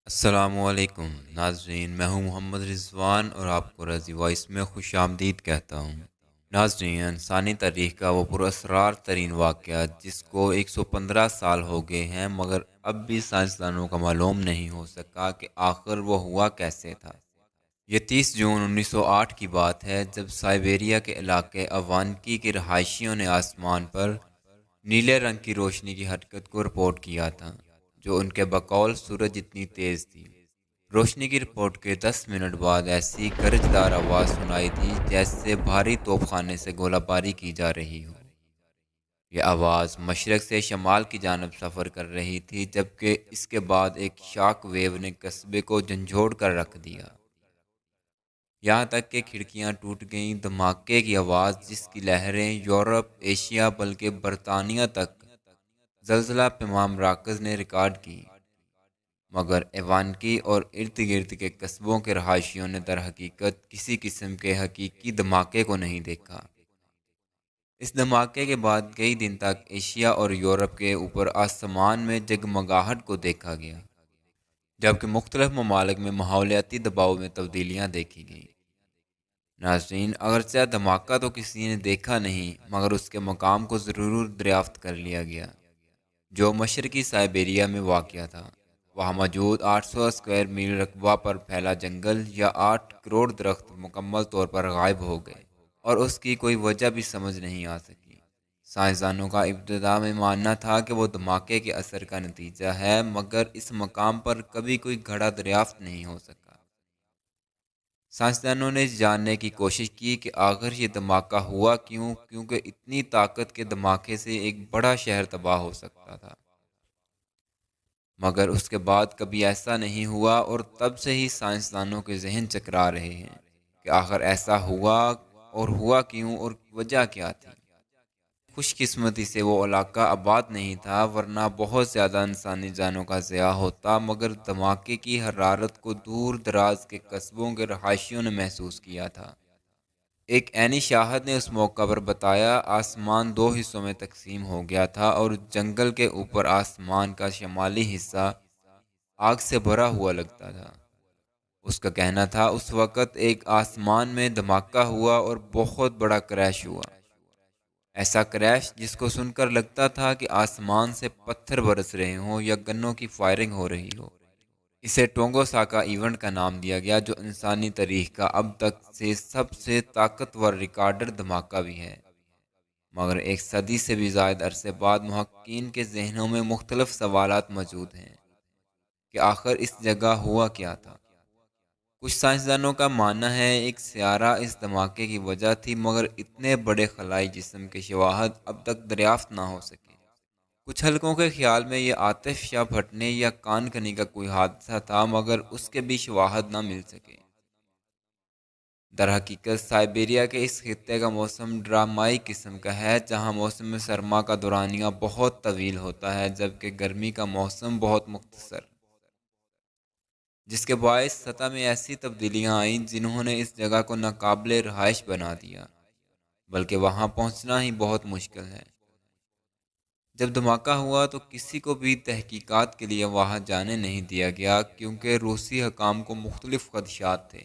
السلام علیکم ناظرین، میں ہوں محمد رضوان اور آپ کو رضی وائس میں خوش آمدید کہتا ہوں۔ ناظرین، انسانی تاریخ کا وہ پراسرار ترین واقعہ جس کو 115 سال ہو گئے ہیں مگر اب بھی سائنسدانوں کا معلوم نہیں ہو سکا کہ آخر وہ ہوا کیسے تھا۔ یہ 30 جون 1908 کی بات ہے جب سائبیریا کے علاقے اوانکی کے رہائشیوں نے آسمان پر نیلے رنگ کی روشنی کی حرکت کو رپورٹ کیا تھا، جو ان کے بقول سورج اتنی تیز تھی۔ روشنی کی رپورٹ کے 10 منٹ بعد ایسی گرجدار آواز سنائی تھی جیسے بھاری توپ خانے سے گولہ باری کی جا رہی ہو۔ یہ آواز مشرق سے شمال کی جانب سفر کر رہی تھی، جبکہ اس کے بعد ایک شاک ویو نے قصبے کو جھنجھوڑ کر رکھ دیا، یہاں تک کہ کھڑکیاں ٹوٹ گئیں۔ دھماکے کی آواز، جس کی لہریں یورپ، ایشیا بلکہ برطانیہ تک زلزلہ پیما مراکز نے ریکارڈ کی، مگر ایوانکی اور ارد گرد کے قصبوں کے رہائشیوں نے در حقیقت کسی قسم کے حقیقی دھماکے کو نہیں دیکھا۔ اس دھماکے کے بعد کئی دن تک ایشیا اور یورپ کے اوپر آسمان میں جگمگاہٹ کو دیکھا گیا، جبکہ مختلف ممالک میں ماحولیاتی دباؤ میں تبدیلیاں دیکھی گئیں۔ ناظرین، اگرچہ دھماکہ تو کسی نے دیکھا نہیں مگر اس کے مقام کو ضرور دریافت کر لیا گیا، جو مشرقی سائبیریا میں واقع تھا۔ وہاں موجود 800 اسکوائر میل رقبہ پر پھیلا جنگل یا 8 کروڑ درخت مکمل طور پر غائب ہو گئے، اور اس کی کوئی وجہ بھی سمجھ نہیں آ سکی۔ سائنسدانوں کا ابتدا میں ماننا تھا کہ وہ دھماکے کے اثر کا نتیجہ ہے، مگر اس مقام پر کبھی کوئی گھڑا دریافت نہیں ہو سکا۔ سائنسدانوں نے جاننے کی کوشش کی کہ آخر یہ دھماکہ ہوا کیوں، کیونکہ اتنی طاقت کے دھماکے سے ایک بڑا شہر تباہ ہو سکتا تھا، مگر اس کے بعد کبھی ایسا نہیں ہوا، اور تب سے ہی سائنسدانوں کے ذہن چکرا رہے ہیں کہ آخر ایسا ہوا، اور ہوا کیوں، اور وجہ کیا تھی۔ خوش قسمتی سے وہ علاقہ آباد نہیں تھا، ورنہ بہت زیادہ انسانی جانوں کا ضیاع ہوتا، مگر دھماکے کی حرارت کو دور دراز کے قصبوں کے رہائشیوں نے محسوس کیا تھا۔ ایک عینی شاہد نے اس موقع پر بتایا، آسمان دو حصوں میں تقسیم ہو گیا تھا اور جنگل کے اوپر آسمان کا شمالی حصہ آگ سے بھرا ہوا لگتا تھا۔ اس کا کہنا تھا اس وقت ایک آسمان میں دھماکہ ہوا اور بہت بڑا کریش ہوا، ایسا کریش جس کو سن کر لگتا تھا کہ آسمان سے پتھر برس رہے ہوں یا گنوں کی فائرنگ ہو رہی ہو۔ اسے ٹونگو ساکا ایونٹ کا نام دیا گیا، جو انسانی تاریخ کا اب تک سے سب سے طاقتور ریکارڈر دھماکہ بھی ہے۔ مگر ایک صدی سے بھی زائد عرصے بعد محققین کے ذہنوں میں مختلف سوالات موجود ہیں کہ آخر اس جگہ ہوا کیا تھا۔ کچھ سائنسدانوں کا ماننا ہے ایک سیارہ اس دھماکے کی وجہ تھی، مگر اتنے بڑے خلائی جسم کے شواہد اب تک دریافت نہ ہو سکے۔ کچھ حلقوں کے خیال میں یہ آتش یا پھٹنے یا کان کنی کا کوئی حادثہ تھا، مگر اس کے بھی شواہد نہ مل سکے۔ در حقیقت سائبیریا کے اس خطے کا موسم ڈرامائی قسم کا ہے، جہاں موسم سرما کا دورانیہ بہت طویل ہوتا ہے جبکہ گرمی کا موسم بہت مختصر، جس کے باعث سطح میں ایسی تبدیلیاں آئیں جنہوں نے اس جگہ کو ناقابل رہائش بنا دیا، بلکہ وہاں پہنچنا ہی بہت مشکل ہے۔ جب دھماکہ ہوا تو کسی کو بھی تحقیقات کے لیے وہاں جانے نہیں دیا گیا، کیونکہ روسی حکام کو مختلف خدشات تھے۔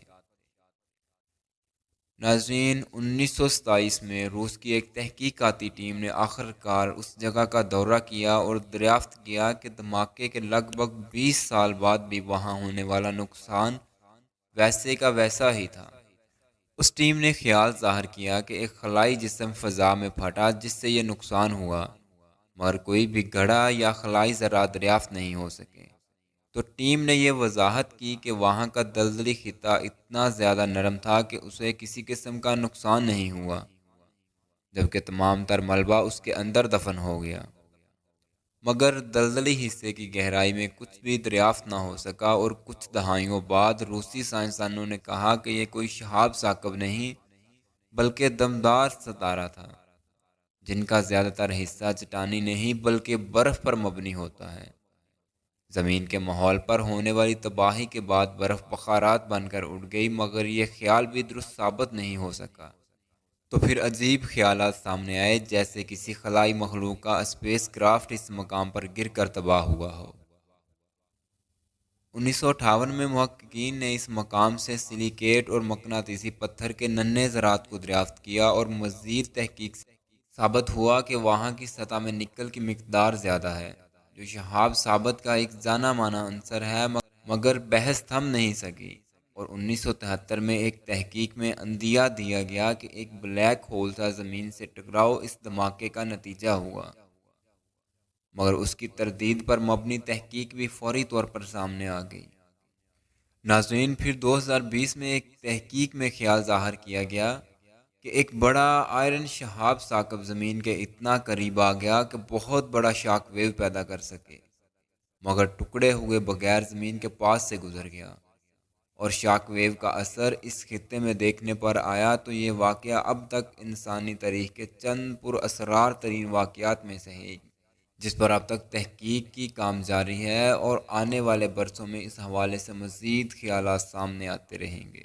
ناظرین، 1927 میں روس کی ایک تحقیقاتی ٹیم نے آخر کار اس جگہ کا دورہ کیا اور دریافت کیا کہ دھماکے کے لگ بھگ 20 سال بعد بھی وہاں ہونے والا نقصان ویسے کا ویسا ہی تھا۔ اس ٹیم نے خیال ظاہر کیا کہ ایک خلائی جسم فضا میں پھٹا جس سے یہ نقصان ہوا، مگر کوئی بھی گھڑا یا خلائی ذرات دریافت نہیں ہو سکے۔ تو ٹیم نے یہ وضاحت کی کہ وہاں کا دلدلی خطہ اتنا زیادہ نرم تھا کہ اسے کسی قسم کا نقصان نہیں ہوا، جبکہ تمام تر ملبہ اس کے اندر دفن ہو گیا، مگر دلدلی حصے کی گہرائی میں کچھ بھی دریافت نہ ہو سکا۔ اور کچھ دہائیوں بعد روسی سائنسدانوں نے کہا کہ یہ کوئی شہاب ثاقب نہیں بلکہ دمدار ستارہ تھا، جن کا زیادہ تر حصہ چٹانی نہیں بلکہ برف پر مبنی ہوتا ہے۔ زمین کے ماحول پر ہونے والی تباہی کے بعد برف بخارات بن کر اٹھ گئی، مگر یہ خیال بھی درست ثابت نہیں ہو سکا۔ تو پھر عجیب خیالات سامنے آئے، جیسے کسی خلائی مخلوق کا اسپیس کرافٹ اس مقام پر گر کر تباہ ہوا ہو۔ 1958 میں محققین نے اس مقام سے سلیکیٹ اور مقناطیسی پتھر کے ننھے ذرات کو دریافت کیا اور مزید تحقیق سے ثابت ہوا کہ وہاں کی سطح میں نکل کی مقدار زیادہ ہے، جو شہاب ثابت کا ایک جانا مانا عنصر ہے، مگر بحث تھم نہیں سکی۔ اور 1973 میں ایک تحقیق میں عندیہ دیا گیا کہ ایک بلیک ہول کا زمین سے ٹکراؤ اس دھماکے کا نتیجہ ہوا، مگر اس کی تردید پر مبنی تحقیق بھی فوری طور پر سامنے آ گئی۔ ناظرین، پھر 2020 میں ایک تحقیق میں خیال ظاہر کیا گیا کہ ایک بڑا آئرن شہاب ثاقب زمین کے اتنا قریب آ گیا کہ بہت بڑا شاک ویو پیدا کر سکے، مگر ٹکڑے ہوئے بغیر زمین کے پاس سے گزر گیا۔ اور شاک ویو کا اثر اس خطے میں دیکھنے پر آیا تو یہ واقعہ اب تک انسانی تاریخ کے چند پر اسرار ترین واقعات میں سے ہے، جس پر اب تک تحقیق کی کام جاری ہے، اور آنے والے برسوں میں اس حوالے سے مزید خیالات سامنے آتے رہیں گے۔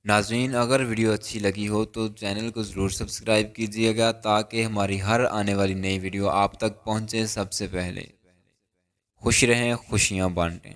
ناظرین، اگر ویڈیو اچھی لگی ہو تو چینل کو ضرور سبسکرائب کیجیے گا تاکہ ہماری ہر آنے والی نئی ویڈیو آپ تک پہنچے سب سے پہلے۔ خوش رہیں، خوشیاں بانٹیں۔